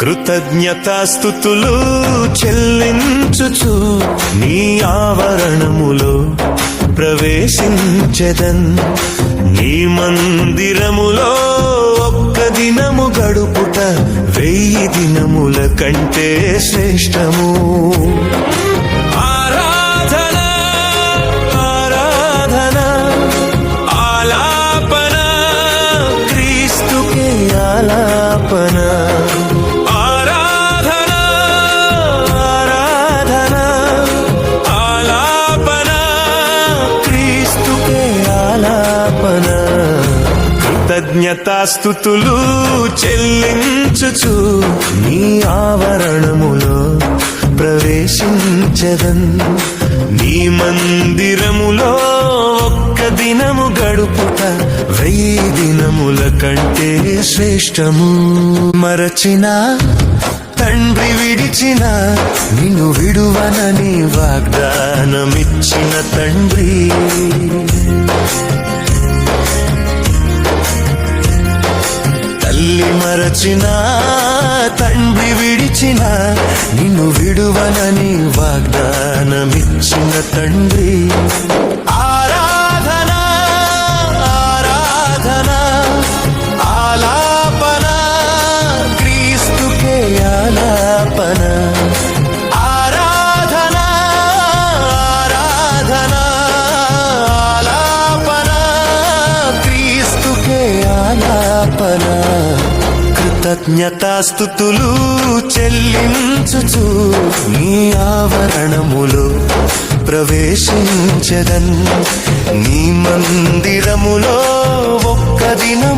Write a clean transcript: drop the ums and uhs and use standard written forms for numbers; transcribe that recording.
కృతజ్ఞతాస్తుతులు చెల్లించుచు నీ ఆవరణములో ప్రవేశించెదన్. నీ మందిరములో ఒక్క దినము గడుపుట 1000 దినముల కంటే శ్రేష్టము. ఆరాధన ఆరాధన ఆలాపన క్రీస్తుకే ఆలాపన. ఆరాధన ఆరాధన ఆలాపన క్రీస్తుకే ఆలాపన. కృతజ్ఞతాస్తుతులు చెల్లించుచు నీ ఆవరణములో ప్రవేశించెదన్. నీ మందిరములో ఒక్క దినము గడుపుట 1000 దినముల కంటే శ్రేష్టము. మరచిన తండ్రి విడిచిన నిన్ను విడువనని వాగ్దానమిచ్చిన తండ్రి, తల్లి మరచిన తండ్రి విడిచిన నిన్ను విడువనని వాగ్దానమిచ్చిన తండ్రి. ఆరాధన ఆరాధన ఆలాపన క్రీస్తుకే ఆలాపన. ఆరాధన ఆరాధన ఆలాపన క్రీస్తుకే ఆలాపన. కృతజ్ఞతాస్తుతులు చెల్లించుచు నీ ఆవరణములో ప్రవేశించెదన్. నీ మందిరములో ఒక్క దినం